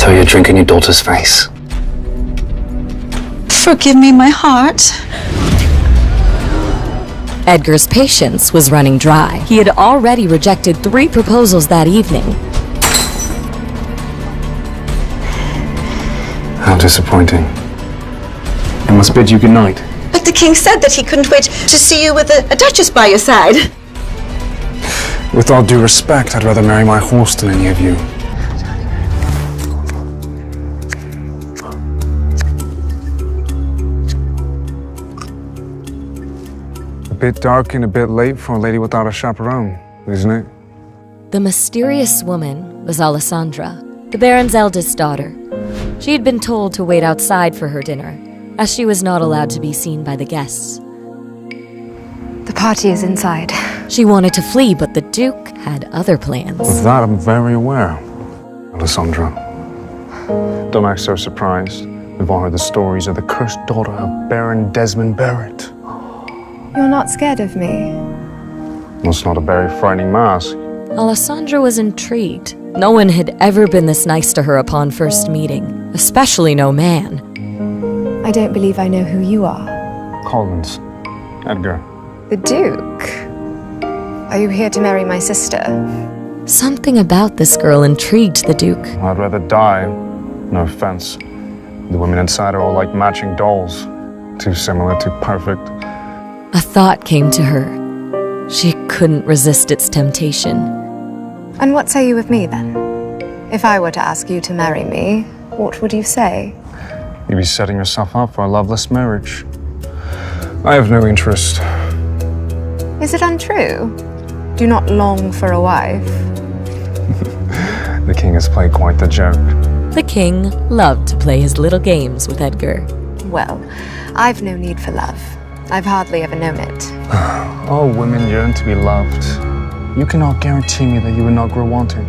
Throw your drink in your daughter's face. Forgive me, my heart. Edgar's patience was running dry. He had already rejected 3 proposals that evening. How disappointing. I must bid you good night. But the king said that he couldn't wait to see you with a duchess by your side. With all due respect, I'd rather marry my horse than any of you. A bit dark and a bit late for a lady without a chaperone, isn't it? The mysterious woman was Alessandra, the Baron's eldest daughter. She had been told to wait outside for her dinner, as she was not allowed to be seen by the guests. The party is inside. She wanted to flee, but the Duke had other plans. Of that, I'm very aware, Alessandra. Don't act so surprised. We've all heard the stories of the cursed daughter of Baron Desmond Barrett. You're not scared of me? Well, it's not a very frightening mask. Alessandra was intrigued. No one had ever been this nice to her upon first meeting, especially no man. I don't believe I know who you are. Collins. Edgar. The Duke? Are you here to marry my sister? Something about this girl intrigued the Duke. I'd rather die. No offense. The women inside are all like matching dolls. Too similar, too perfect. A thought came to her. She couldn't resist its temptation. And what say you of me, then? If I were to ask you to marry me, what would you say? You'd be setting yourself up for a loveless marriage. I have no interest. Is it untrue? Do not long for a wife. The king has played quite the joke. The king loved to play his little games with Edgar. Well, I've no need for love. I've hardly ever known it. All women yearn to be loved. You cannot guarantee me that you will not grow wanting.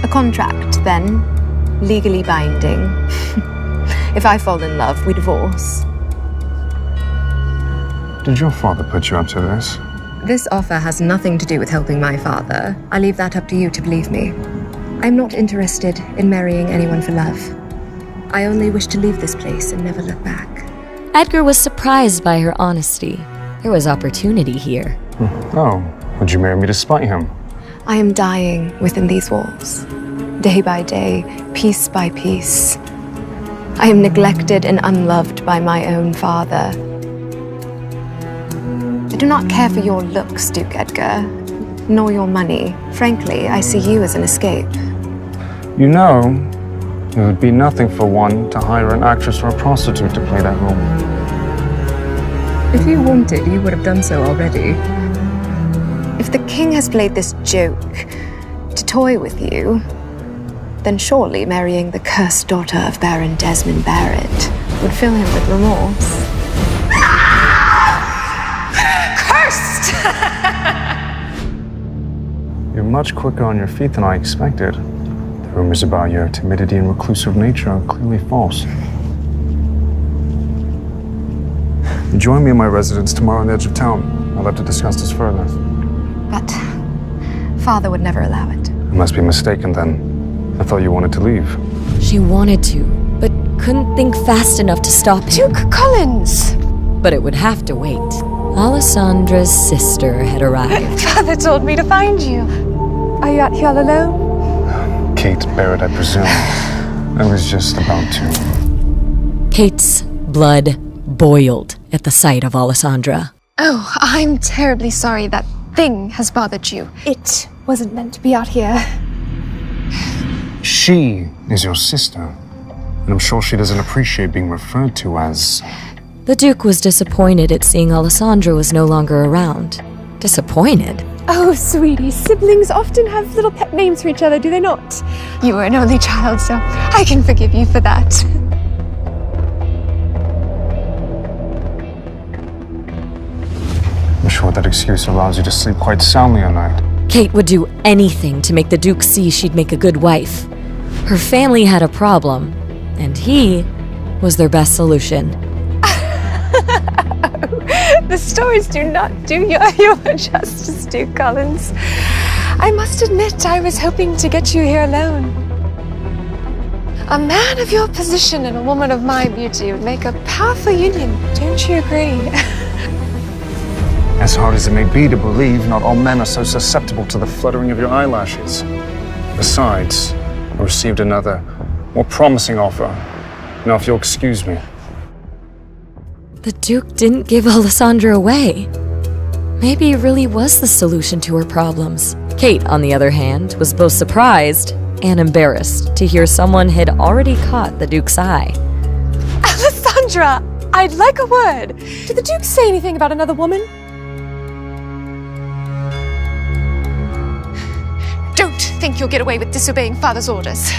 A contract, then, legally binding. If I fall in love, we divorce. Did your father put you up to this? This offer has nothing to do with helping my father. I leave that up to you to believe me. I'm not interested in marrying anyone for love. I only wish to leave this place and never look back. Edgar was surprised by her honesty. There was opportunity here. Oh, would you marry me to spite him? I am dying within these walls. Day by day, piece by piece. I am neglected and unloved by my own father. I do not care for your looks, Duke Edgar, nor your money. Frankly, I see you as an escape. You know, it would be nothing for one to hire an actress or a prostitute to play that role. If you wanted, you would have done so already. If the king has played this joke to toy with you, then surely marrying the cursed daughter of Baron Desmond Barrett would fill him with remorse. Cursed! You're much quicker on your feet than I expected. The rumors about your timidity and reclusive nature are clearly false. Join me in my residence tomorrow on the edge of town. I'd love to discuss this further. But father would never allow it. I must be mistaken then. I thought you wanted to leave. She wanted to, but couldn't think fast enough to stop him. Duke Collins! But it would have to wait. Alessandra's sister had arrived. Father told me to find you. Are you out here all alone? Kate Barrett, I presume. I was just about to. Kate's blood boiled at the sight of Alessandra. Oh, I'm terribly sorry that thing has bothered you. It wasn't meant to be out here. She is your sister, and I'm sure she doesn't appreciate being referred to as... The Duke was disappointed at seeing Alessandra was no longer around. Disappointed? Oh, sweetie, siblings often have little pet names for each other, do they not? You were an only child, so I can forgive you for that. I'm sure that excuse allows you to sleep quite soundly at night. Kate would do anything to make the Duke see she'd make a good wife. Her family had a problem, and he was their best solution. The stories do not do you justice, Duke Collins. I must admit, I was hoping to get you here alone. A man of your position and a woman of my beauty would make a powerful union. Don't you agree? As hard as it may be to believe, not all men are so susceptible to the fluttering of your eyelashes. Besides, I received another, more promising offer. Now, if you'll excuse me. The Duke didn't give Alessandra away. Maybe he really was the solution to her problems. Kate, on the other hand, was both surprised and embarrassed to hear someone had already caught the Duke's eye. Alessandra, I'd like a word. Did the Duke say anything about another woman? Don't think you'll get away with disobeying father's orders.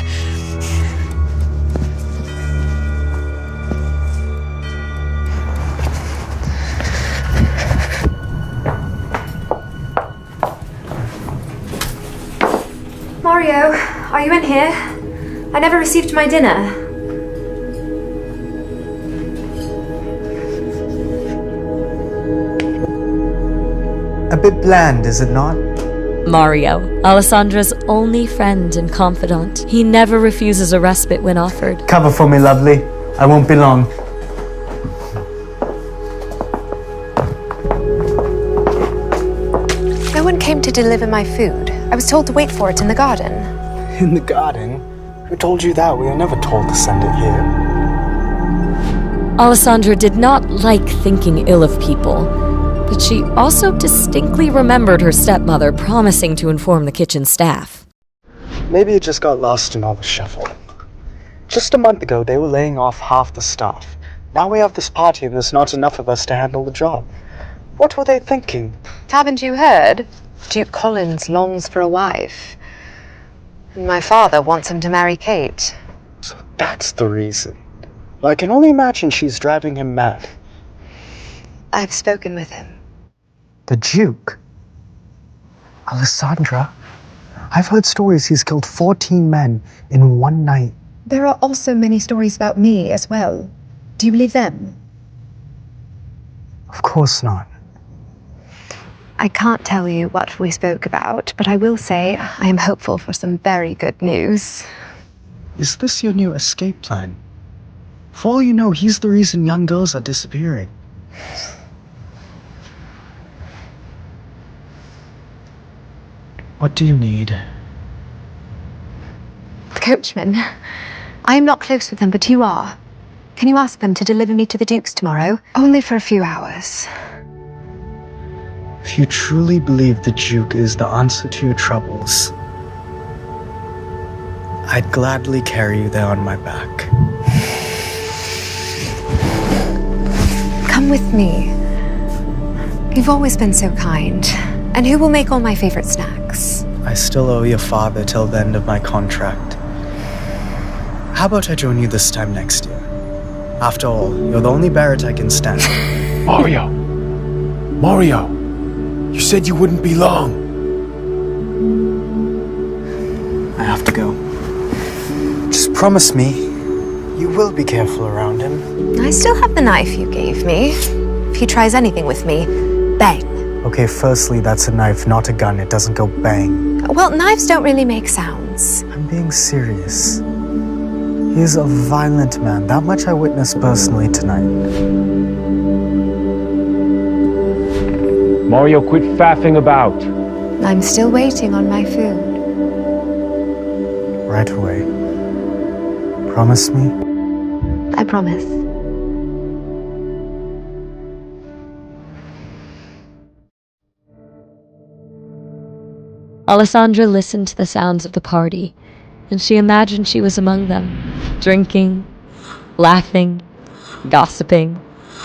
Mario, are you in here? I never received my dinner. A bit bland, is it not? Mario, Alessandra's only friend and confidant. He never refuses a respite when offered. Cover for me, lovely. I won't be long. No one came to deliver my food. I was told to wait for it in the garden. In the garden? Who told you that? We were never told to send it here. Alessandra did not like thinking ill of people, but she also distinctly remembered her stepmother promising to inform the kitchen staff. Maybe it just got lost in all the shuffle. Just a month ago, they were laying off half the staff. Now we have this party and there's not enough of us to handle the job. What were they thinking? Haven't you heard? Duke Collins longs for a wife. And my father wants him to marry Kate. So that's the reason. Well, I can only imagine she's driving him mad. I've spoken with him. The Duke? Alessandra? I've heard stories he's killed 14 men in one night. There are also many stories about me as well. Do you believe them? Of course not. I can't tell you what we spoke about, but I will say I am hopeful for some very good news. Is this your new escape plan? For all you know, he's the reason young girls are disappearing. What do you need? The coachman. I am not close with them, but you are. Can you ask them to deliver me to the Duke's tomorrow? Only for a few hours. If you truly believe the Duke is the answer to your troubles, I'd gladly carry you there on my back. Come with me. You've always been so kind. And who will make all my favorite snacks? I still owe your father till the end of my contract. How about I join you this time next year? After all, you're the only Barrett I can stand. Mario! Mario! You said you wouldn't be long. I have to go. Just promise me you will be careful around him. I still have the knife you gave me. If he tries anything with me, bang. Okay, firstly, that's a knife, not a gun. It doesn't go bang. Well, knives don't really make sounds. I'm being serious. He's a violent man. That much I witnessed personally tonight. Mario, quit faffing about. I'm still waiting on my food. Right away. Promise me? I promise. Alessandra listened to the sounds of the party, and she imagined she was among them, drinking, laughing, gossiping,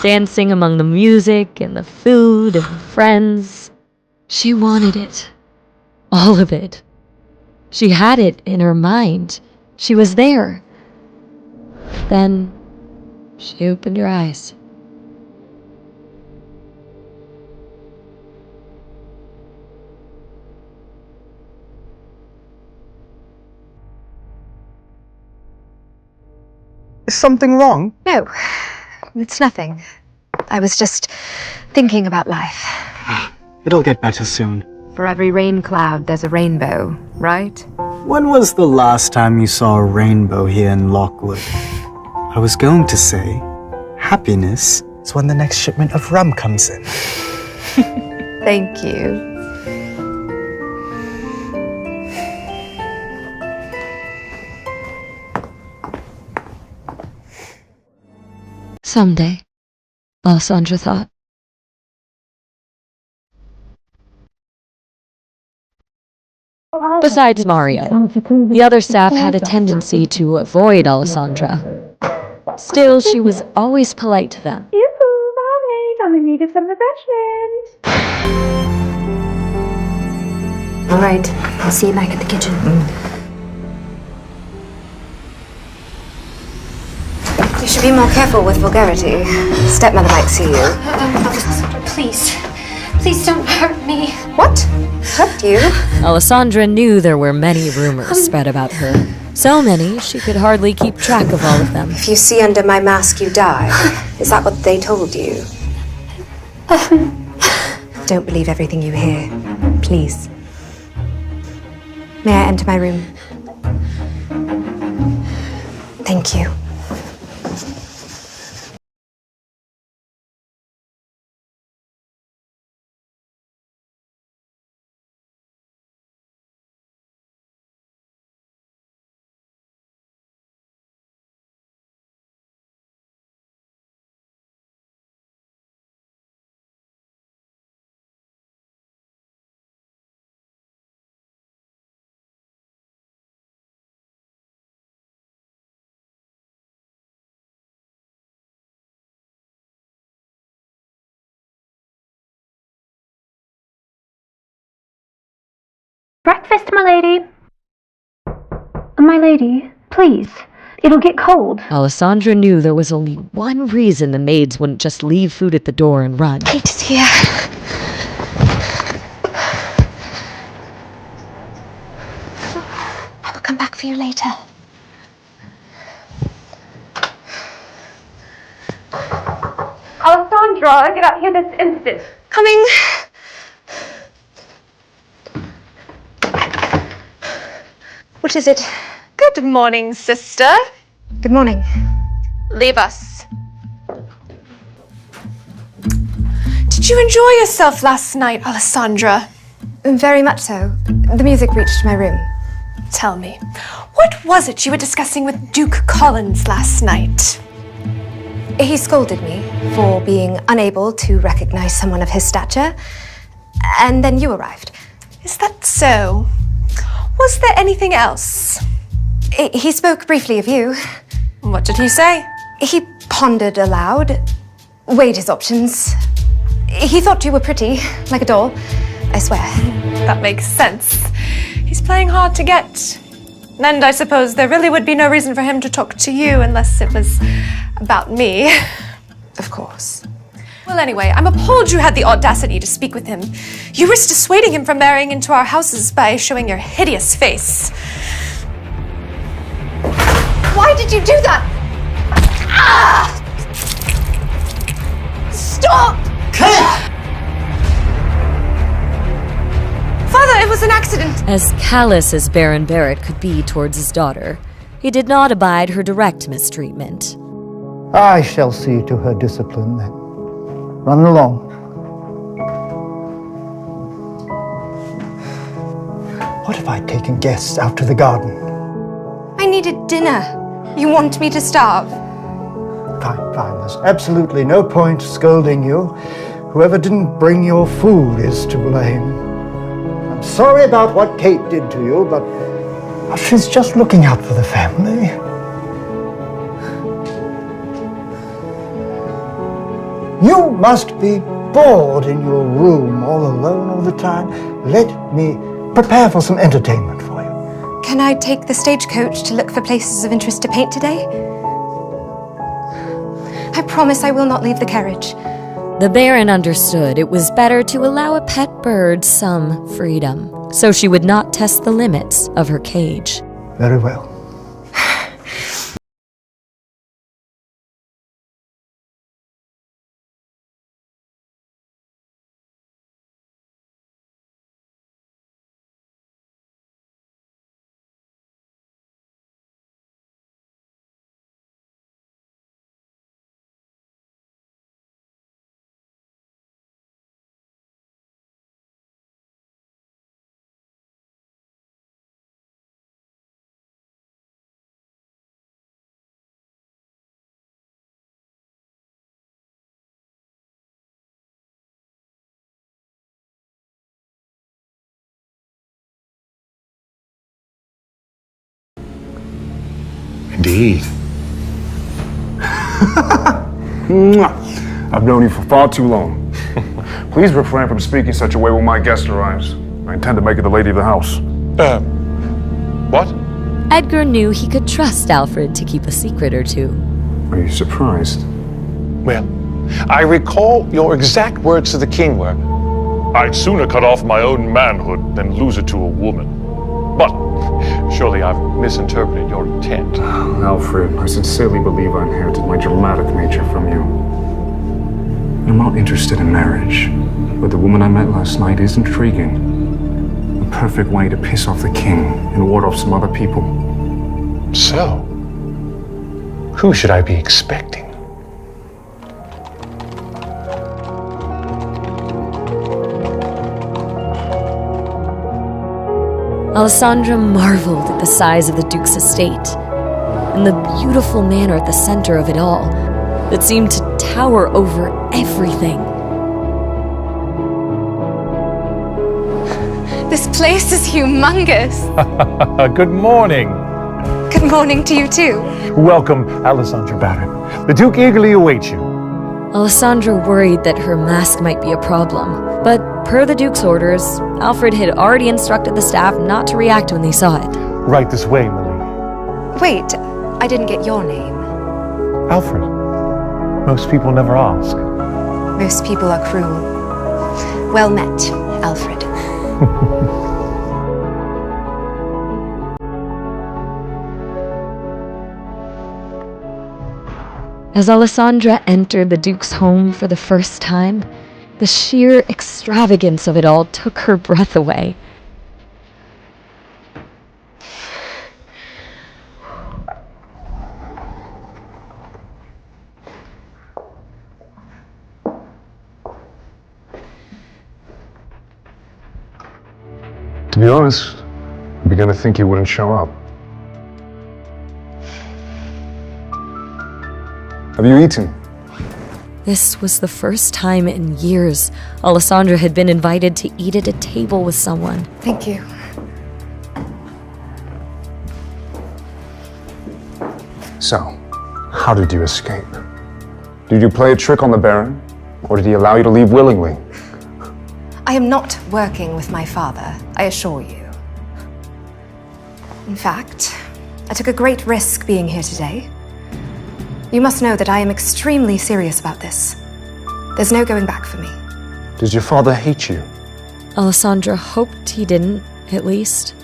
dancing among the music and the food and the friends. She wanted it. All of it. She had it in her mind. She was there. Then she opened her eyes. Is something wrong? No, it's nothing. I was just thinking about life. It'll get better soon. For every rain cloud, there's a rainbow, right? When was the last time you saw a rainbow here in Lockwood? I was going to say, happiness is when the next shipment of rum comes in. Thank you. Someday, Alessandra thought. Besides Mario, the other staff had a tendency to avoid Alessandra. Still, she was always polite to them. Yoo-hoo, Mommy! Come and meet us some refreshments. All right, I'll see you back at the kitchen. You should be more careful with vulgarity. Stepmother might see you. Alessandra, please. Please don't hurt me. What? Hurt you? Alessandra knew there were many rumors spread about her. So many, she could hardly keep track of all of them. If you see under my mask, you die. Is that what they told you? Don't believe everything you hear. Please. May I enter my room? Thank you. Breakfast, my lady. My lady, please. It'll get cold. Alessandra knew there was only one reason the maids wouldn't just leave food at the door and run. Kate is here. I will come back for you later. Alessandra, get out here this instant. Coming. What is it? Good morning, sister. Good morning. Leave us. Did you enjoy yourself last night, Alessandra? Very much so. The music reached my room. Tell me, what was it you were discussing with Duke Collins last night? He scolded me for being unable to recognize someone of his stature, and then you arrived. Is that so? Was there anything else? He spoke briefly of you. What did he say? He pondered aloud, weighed his options. He thought you were pretty, like a doll, I swear. That makes sense. He's playing hard to get. And I suppose there really would be no reason for him to talk to you unless it was about me. Of course. Well, anyway, I'm appalled you had the audacity to speak with him. You risked dissuading him from marrying into our houses by showing your hideous face. Why did you do that? Ah! Stop! Father, it was an accident. As callous as Baron Barrett could be towards his daughter, he did not abide her direct mistreatment. I shall see to her discipline then. Run along. What if I'd taken guests out to the garden? I needed dinner. You want me to starve? Fine, fine. There's absolutely no point scolding you. Whoever didn't bring your food is to blame. I'm sorry about what Kate did to you, but she's just looking out for the family. You must be bored in your room all alone all the time. Let me prepare for some entertainment for you. Can I take the stagecoach to look for places of interest to paint today? I promise I will not leave the carriage. The Baron understood it was better to allow a pet bird some freedom, so she would not test the limits of her cage. Very well. Indeed. I've known you for far too long. Please refrain from speaking such a way when my guest arrives. I intend to make her the lady of the house. What? Edgar knew he could trust Alfred to keep a secret or two. Are you surprised? Well, I recall your exact words to the king were, "I'd sooner cut off my own manhood than lose it to a woman." But surely I've misinterpreted your intent. Alfred, I sincerely believe I inherited my dramatic nature from you. I'm not interested in marriage, but the woman I met last night is intriguing. A perfect way to piss off the king and ward off some other people. So, who should I be expecting? Alessandra marveled at the size of the Duke's estate and the beautiful manor at the center of it all that seemed to tower over everything. This place is humongous. Good morning. Good morning to you too. Welcome, Alessandra Baron. The Duke eagerly awaits you. Alessandra worried that her mask might be a problem, but per the Duke's orders, Alfred had already instructed the staff not to react when they saw it. Right this way, milady. Wait, I didn't get your name. Alfred. Most people never ask. Most people are cruel. Well met, Alfred. As Alessandra entered the Duke's home for the first time, the sheer extravagance of it all took her breath away. To be honest, I began to think you wouldn't show up. Have you eaten? This was the first time in years Alessandra had been invited to eat at a table with someone. Thank you. So, how did you escape? Did you play a trick on the Baron, or did he allow you to leave willingly? I am not working with my father, I assure you. In fact, I took a great risk being here today. You must know that I am extremely serious about this. There's no going back for me. Does your father hate you? Alessandra hoped he didn't, at least.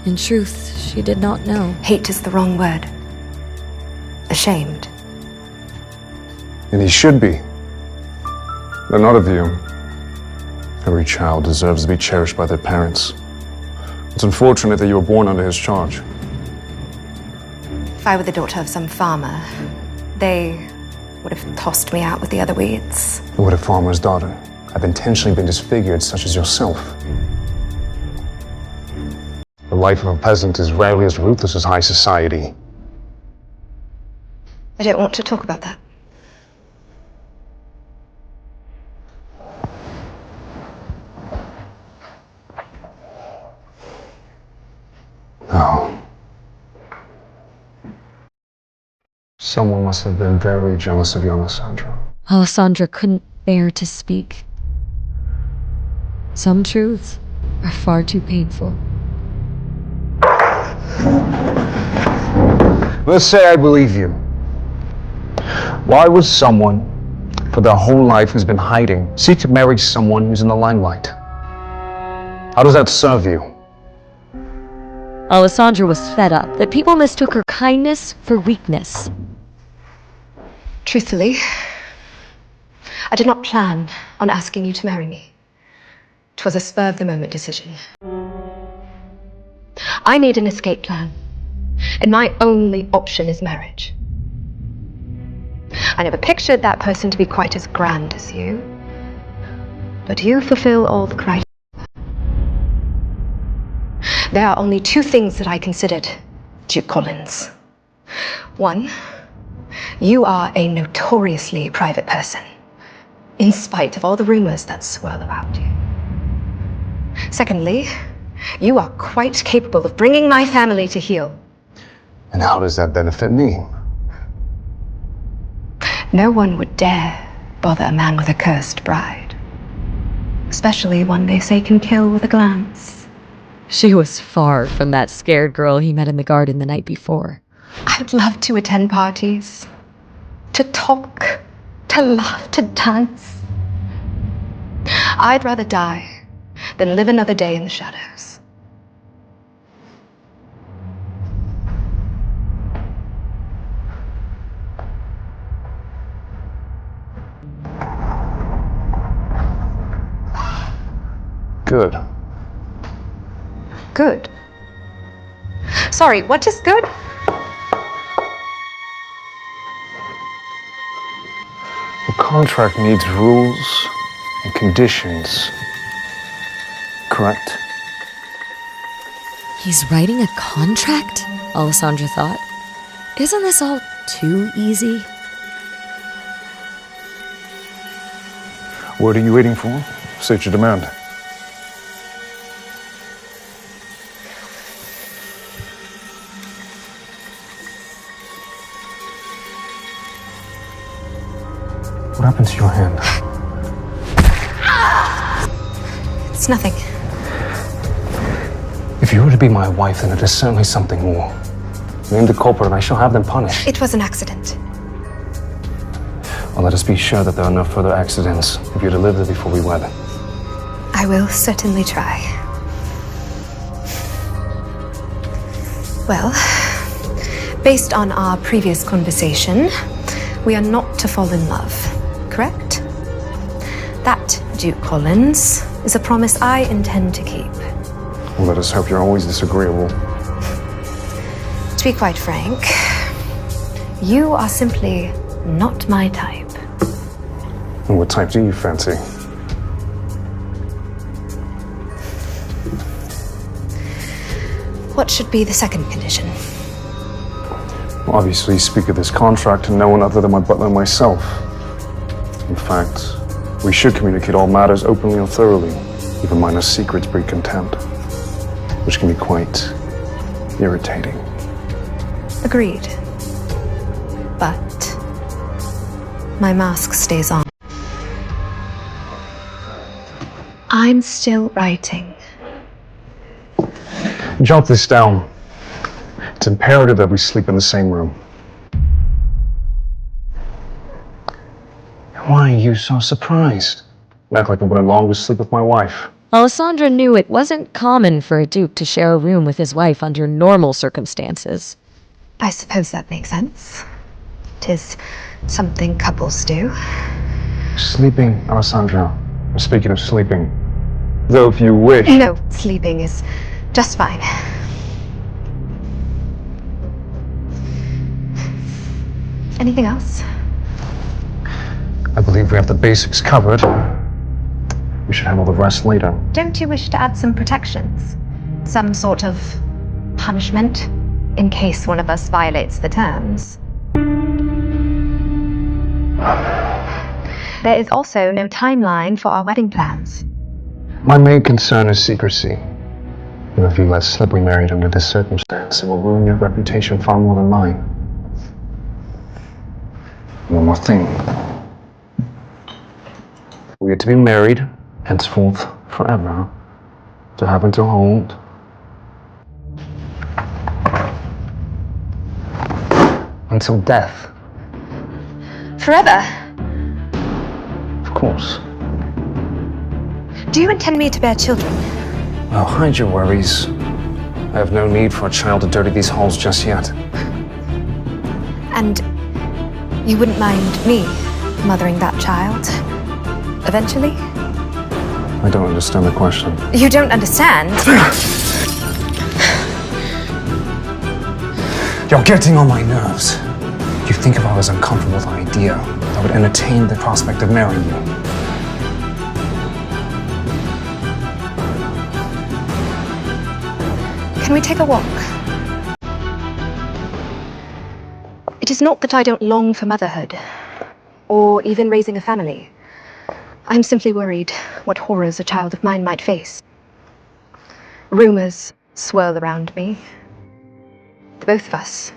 In truth, she did not know. Hate is the wrong word. Ashamed. And he should be. But not of you. Every child deserves to be cherished by their parents. It's unfortunate that you were born under his charge. If I were the daughter of some farmer, they would have tossed me out with the other weeds. Would a farmer's daughter have intentionally been disfigured, such as yourself? The life of a peasant is rarely as ruthless as high society. I don't want to talk about that. No. Someone must have been very jealous of you, Alessandra. Alessandra couldn't bear to speak. Some truths are far too painful. Let's say I believe you. Why would someone, for their whole life who's been hiding, seek to marry someone who's in the limelight? How does that serve you? Alessandra was fed up that people mistook her kindness for weakness. Truthfully, I did not plan on asking you to marry me. 'Twas a spur-of-the-moment decision. I need an escape plan, and my only option is marriage. I never pictured that person to be quite as grand as you, but you fulfill all the criteria. There are only two things that I considered, Duke Collins. One, you are a notoriously private person, in spite of all the rumors that swirl about you. Secondly, you are quite capable of bringing my family to heel. And how does that benefit me? No one would dare bother a man with a cursed bride. Especially one they say can kill with a glance. She was far from that scared girl he met in the garden the night before. I'd love to attend parties. To talk. To laugh. To dance. I'd rather die than live another day in the shadows. Good. Good. Sorry, what is good? The contract needs rules and conditions. Correct? He's writing a contract? Alessandra thought. Isn't this all too easy? What are you waiting for? State your demand. What happened to your hand? It's nothing. If you were to be my wife, then it is certainly something more. Name the culprit and I shall have them punished. It was an accident. Well, let us be sure that there are no further accidents if you're to live there before we wed. I will certainly try. Well, based on our previous conversation, we are not to fall in love, correct? That, Duke Collins, is a promise I intend to keep. Well, let us hope you're always disagreeable. To be quite frank, you are simply not my type. And what type do you fancy? What should be the second condition? Well, obviously, speak of this contract to no one other than my butler and myself. In fact, we should communicate all matters openly and thoroughly. Even minor secrets breed contempt, which can be quite irritating. Agreed. But my mask stays on. I'm still writing. Jot this down. It's imperative that we sleep in the same room. Why are you so surprised? Act like I wouldn't long to sleep with my wife. Alessandra knew it wasn't common for a duke to share a room with his wife under normal circumstances. I suppose that makes sense. 'Tis something couples do. Sleeping, Alessandra. Speaking of sleeping, though if you wish... No, sleeping is just fine. Anything else? I believe we have the basics covered. We should handle the rest later. Don't you wish to add some protections? Some sort of punishment in case one of us violates the terms? There is also no timeline for our wedding plans. My main concern is secrecy. And if you let slip we married under this circumstance, it will ruin your reputation far more than mine. One more thing. We are to be married, henceforth, forever, to have and to hold. Until death. Forever? Of course. Do you intend me to bear children? Oh, hide your worries. I have no need for a child to dirty these halls just yet. And you wouldn't mind me mothering that child? Eventually? I don't understand the question. You don't understand? You're getting on my nerves. You think if I was uncomfortable with the idea, I would entertain the prospect of marrying you. Can we take a walk? It is not that I don't long for motherhood, or even raising a family. I'm simply worried what horrors a child of mine might face. Rumors swirl around me. The both of us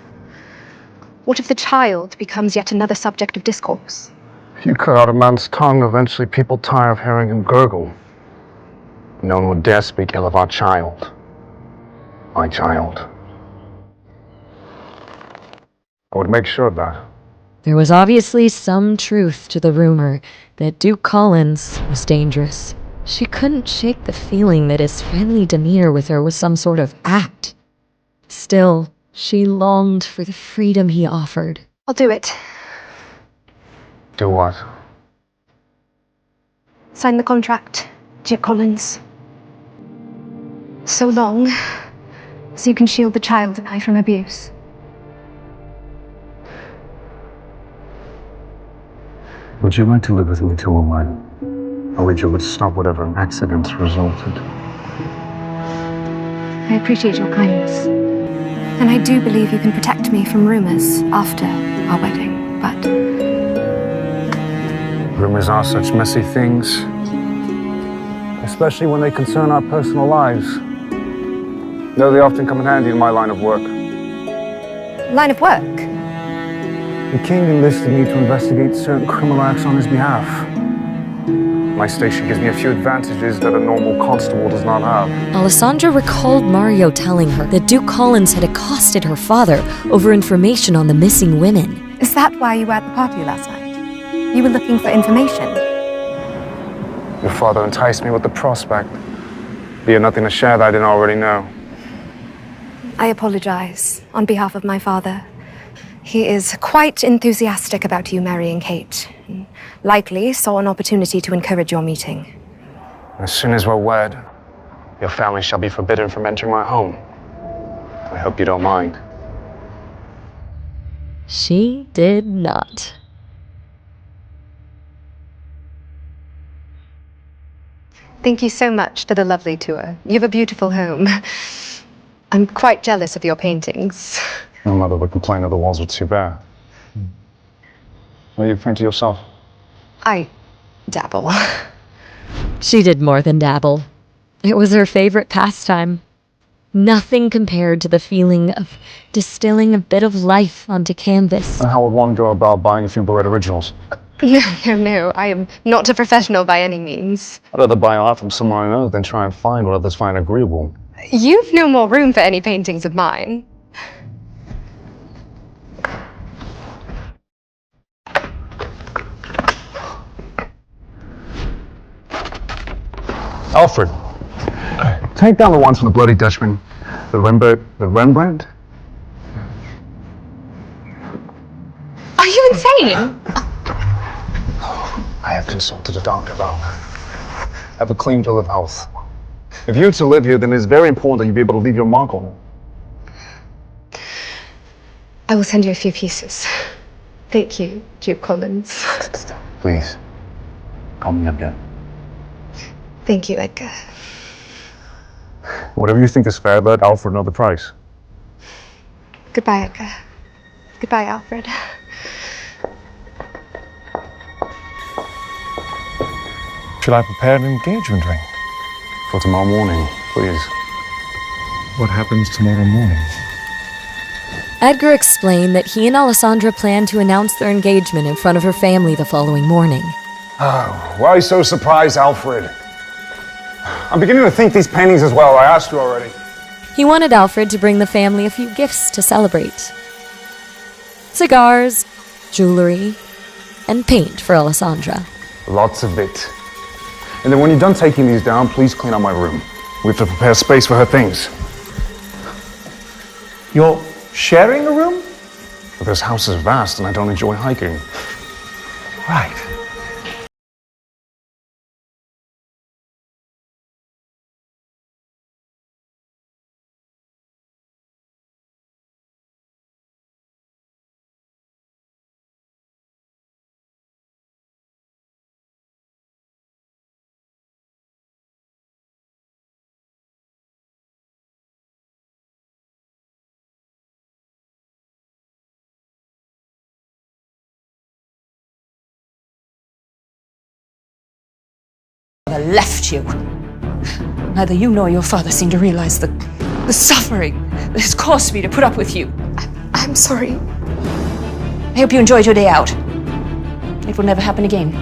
What if the child becomes yet another subject of discourse? If you cut out a man's tongue, eventually people tire of hearing him gurgle. No one would dare speak ill of our child. My child. I would make sure of that. There was obviously some truth to the rumor that Duke Collins was dangerous. She couldn't shake the feeling that his friendly demeanor with her was some sort of act. Still, she longed for the freedom he offered. I'll do it. Do what? Sign the contract, Duke Collins. So long, so you can shield the child and I from abuse. Would you like to live with me till we're wed? Or would you stop whatever accidents resulted? I appreciate your kindness. And I do believe you can protect me from rumors after our wedding, but... Rumors are such messy things. Especially when they concern our personal lives. Though they often come in handy in my line of work. Line of work? The king enlisted me to investigate certain criminal acts on his behalf. My station gives me a few advantages that a normal constable does not have. Alessandra recalled Mario telling her that Duke Collins had accosted her father over information on the missing women. Is that why you were at the party last night? You were looking for information? Your father enticed me with the prospect. But you had nothing to share that I didn't already know. I apologize on behalf of my father. He is quite enthusiastic about you marrying Kate. Likely saw an opportunity to encourage your meeting. As soon as we're wed, your family shall be forbidden from entering my home. I hope you don't mind. She did not. Thank you so much for the lovely tour. You have a beautiful home. I'm quite jealous of your paintings. My mother would complain that the walls were too bare. Will you paint yourself? I dabble. She did more than dabble. It was her favorite pastime. Nothing compared to the feeling of distilling a bit of life onto canvas. How would one go about buying a few Barrett originals? No. I am not a professional by any means. I'd rather buy art from someone I know than try and find what others find agreeable. You've no more room for any paintings of mine. Alfred, take down the ones from the Bloody Dutchman. The Rembrandt? Are you insane? I have consulted a doctor about her. I have a clean bill of health. If you're to live here, then it's very important that you be able to leave your mark on it. I will send you a few pieces. Thank you, Duke Collins. Please, call me Edgar. Thank you, Edgar. Whatever you think is fair, let Alfred know the price. Goodbye, Edgar. Goodbye, Alfred. Should I prepare an engagement ring? For tomorrow morning, please. What happens tomorrow morning? Edgar explained that he and Alessandra planned to announce their engagement in front of her family the following morning. Oh, why so surprised, Alfred? I'm beginning to think these paintings as well. I asked you already. He wanted Alfred to bring the family a few gifts to celebrate. Cigars, jewelry, and paint for Alessandra. Lots of it. And then when you're done taking these down, please clean out my room. We have to prepare space for her things. You're sharing a room? But this house is vast and I don't enjoy hiking. Right. Left you. Neither you nor your father seem to realize the suffering that has caused me to put up with you. I'm sorry. I hope you enjoyed your day out. It will never happen again.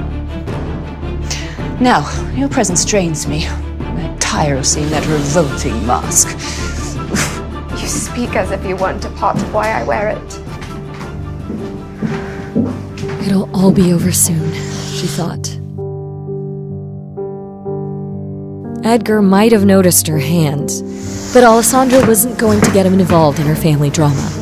Now, your presence drains me. I tire of seeing that revolting mask. You speak as if you weren't a part of why I wear it. It'll all be over soon, she thought. Edgar might have noticed her hand, but Alessandra wasn't going to get him involved in her family drama.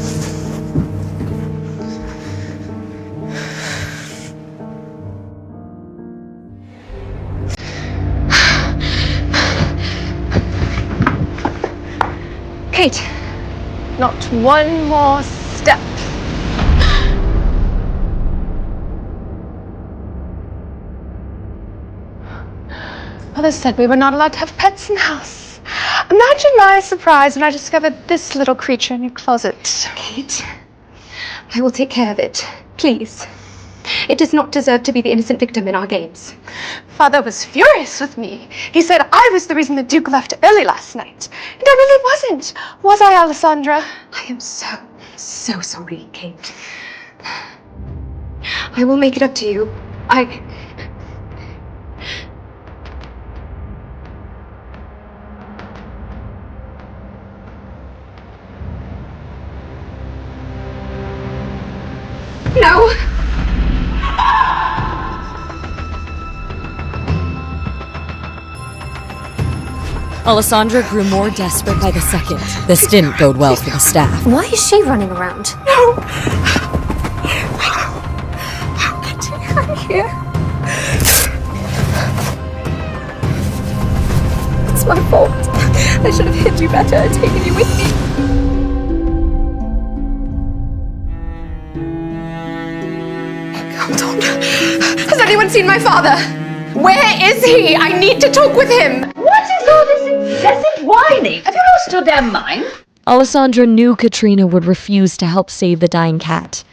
Kate, not one more step. Mother said we were not allowed to have pets in the house. Imagine my surprise when I discovered this little creature in your closet. Kate, I will take care of it. Please. It does not deserve to be the innocent victim in our games. Father was furious with me. He said I was the reason the Duke left early last night. And I really wasn't. Was I, Alessandra? I am so sorry, Kate. I will make it up to you. No! Alessandra grew more desperate by the second. This didn't bode well for the staff. Why is she running around? No! I'm here. It's my fault. I should have hid you better and taken you with me. Hold on. Has anyone seen my father? Where is he? I need to talk with him. What is all this incessant whining? Have you lost your damn mind? Alessandra knew Katrina would refuse to help save the dying cat.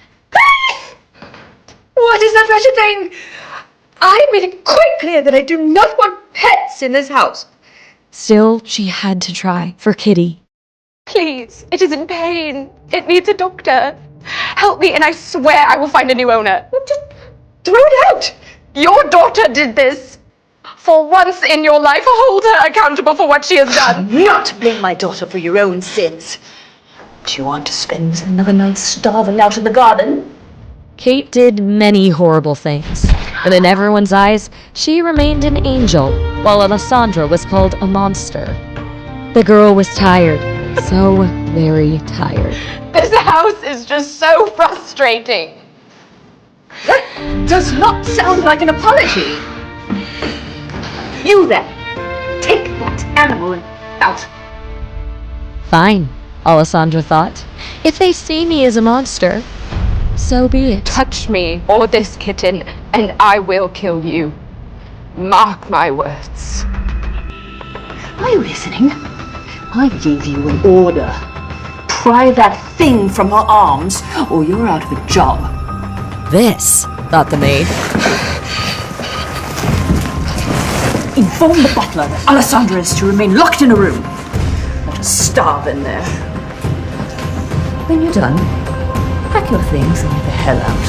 What is that wretched thing? I made it quite clear that I do not want pets in this house. Still, she had to try for Kitty. Please, it is in pain. It needs a doctor. Help me and I swear I will find a new owner. Just throw it out. Your daughter did this. For once in your life, hold her accountable for what she has done. Not blame my daughter for your own sins. Do you want to spend another night starving out in the garden? Kate did many horrible things, but in everyone's eyes, she remained an angel, while Alessandra was called a monster. The girl was tired, so very tired. This house is just so frustrating. That does not sound like an apology. You then, take that animal and out. Fine, Alessandra thought. If they see me as a monster, so be it. Touch me or this kitten, and I will kill you. Mark my words. Are you listening? I gave you an order. Pry that thing from her arms, or you're out of a job. This, thought the maid. Inform the butler that Alessandra is to remain locked in a room. Let her starve in there. When you're done, pack your things and get the hell out.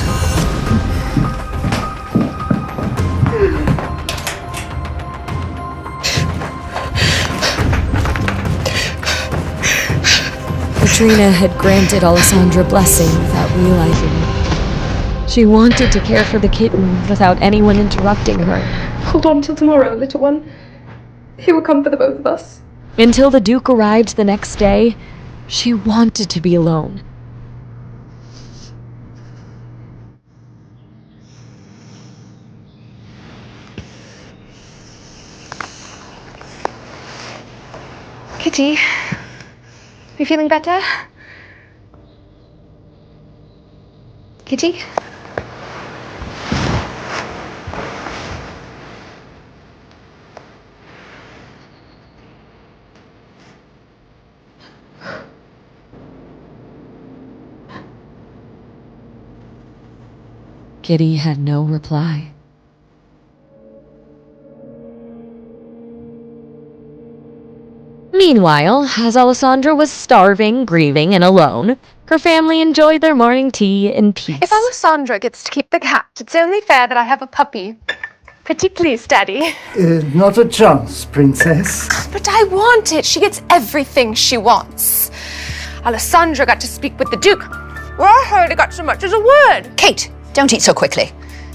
Katrina had granted Alessandra blessing without realizing. She wanted to care for the kitten without anyone interrupting her. Hold on till tomorrow, little one. He will come for the both of us. Until the Duke arrived the next day, she wanted to be alone. Kitty, you feeling better? Kitty? Kitty had no reply. Meanwhile, as Alessandra was starving, grieving, and alone, her family enjoyed their morning tea in peace. If Alessandra gets to keep the cat, it's only fair that I have a puppy. Pretty please, Daddy. Not a chance, Princess. But I want it. She gets everything she wants. Alessandra got to speak with the Duke. Well, I hardly got so much as a word. Kate, don't eat so quickly.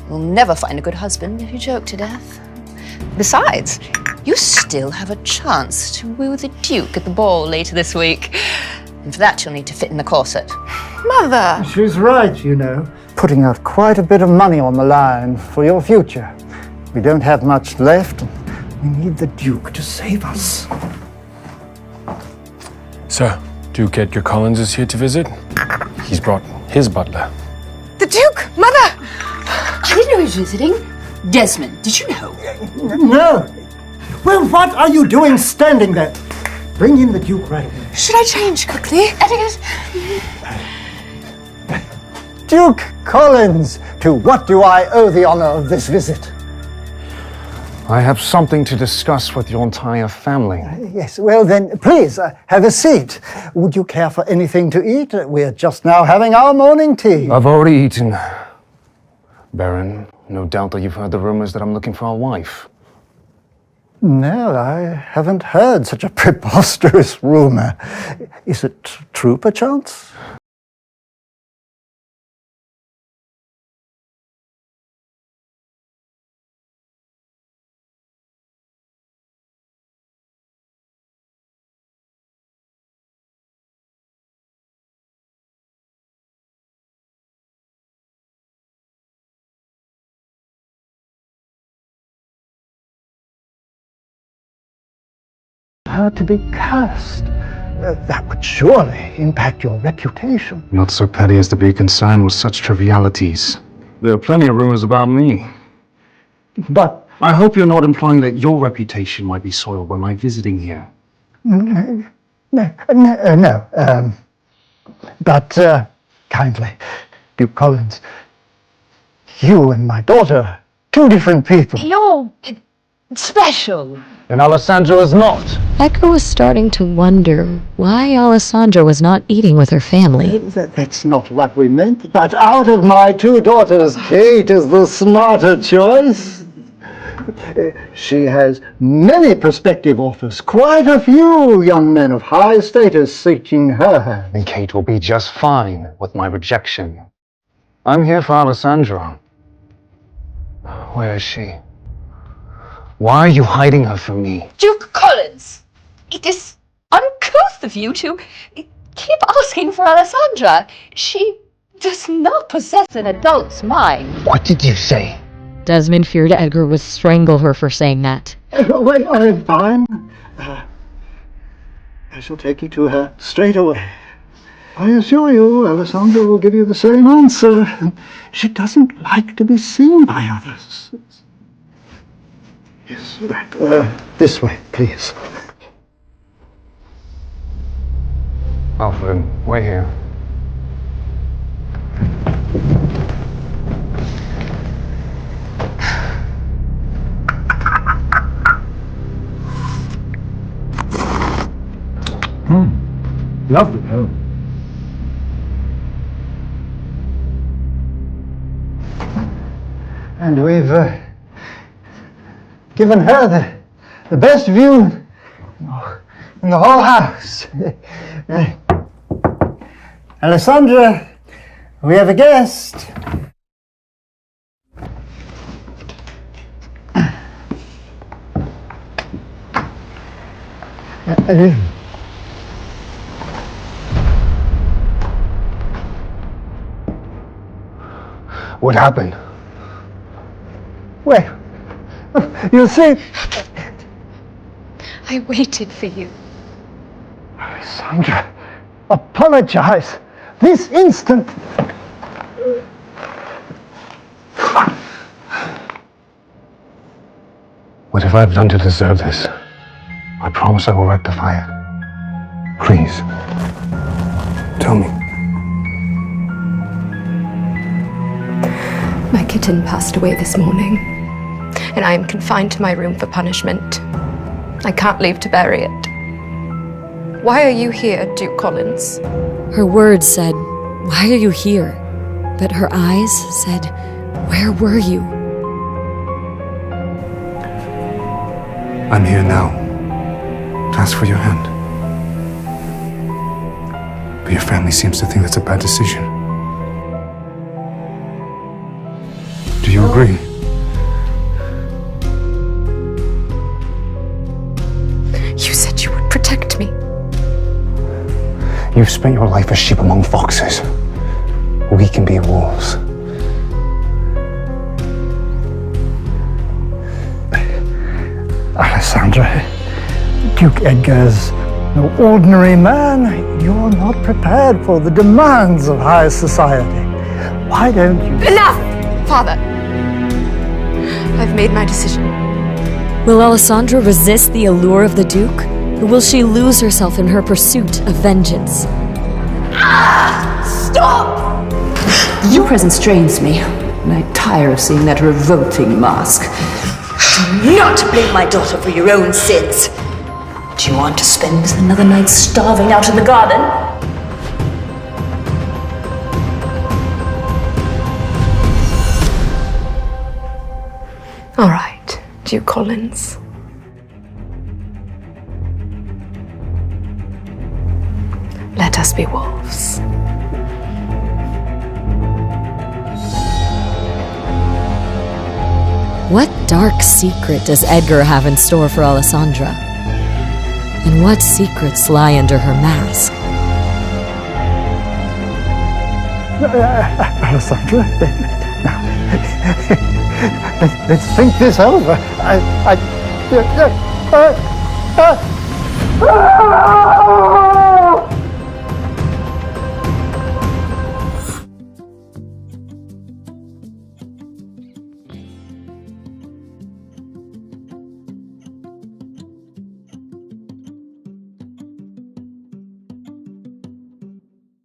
You'll never find a good husband if you joke to death. Besides, you still have a chance to woo the Duke at the ball later this week. And for that, you'll need to fit in the corset. Mother! She's right, you know. Putting out quite a bit of money on the line for your future. We don't have much left. We need the Duke to save us. Sir, Duke Edgar Collins is here to visit. He's brought his butler. The Duke! Mother! I didn't know he was visiting. Desmond, did you know? No. Well, what are you doing standing there? Bring in the Duke right away. Should I change quickly? Duke Collins, to what do I owe the honor of this visit? I have something to discuss with your entire family. Yes, well then, please, have a seat. Would you care for anything to eat? We're just now having our morning tea. I've already eaten. Baron, no doubt that you've heard the rumors that I'm looking for a wife. No, I haven't heard such a preposterous rumor. Is it true, perchance? Her to be cursed. That would surely impact your reputation. Not so petty as to be concerned with such trivialities. There are plenty of rumors about me. But I hope you're not implying that your reputation might be soiled by my visiting here. no. But kindly, Duke Collins, you and my daughter, two different people. You're special. And Alessandra is not. Edgar was starting to wonder why Alessandra was not eating with her family. That's not what we meant. But out of my two daughters, Kate is the smarter choice. She has many prospective offers, quite a few young men of high status seeking her hand. And Kate will be just fine with my rejection. I'm here for Alessandra. Where is she? Why are you hiding her from me? Duke Collins, it is uncouth of you to keep asking for Alessandra. She does not possess an adult's mind. What did you say? Desmond feared Edgar would strangle her for saying that. Wait, I'm fine. I shall take you to her straight away. I assure you, Alessandra will give you the same answer. She doesn't like to be seen by others. Yes, right. This way, please. Alfred, wait here. Lovely home. And we've given her the best view in the whole house. Alessandra, we have a guest. What happened? Well, you see, I waited for you. Alessandra, apologize this instant. What have I done to deserve this? I promise I will rectify it. Please, tell me. My kitten passed away this morning, and I am confined to my room for punishment. I can't leave to bury it. Why are you here, Duke Collins? Her words said, "Why are you here?" But her eyes said, "Where were you?" I'm here now to ask for your hand. But your family seems to think that's a bad decision. Do you agree? You said you would protect me. You've spent your life as sheep among foxes. We can be wolves. Alessandra, Duke Edgar's no ordinary man. You're not prepared for the demands of high society. Why don't you... Enough, Father. I've made my decision. Will Alessandra resist the allure of the Duke? Or will she lose herself in her pursuit of vengeance? Stop! Your presence drains me, and I tire of seeing that revolting mask. Do not blame my daughter for your own sins. Do you want to spend another night starving out in the garden? All right, Duke Collins. Let us be wolves. What dark secret does Edgar have in store for Alessandra? And what secrets lie under her mask? Alessandra, let's think this over.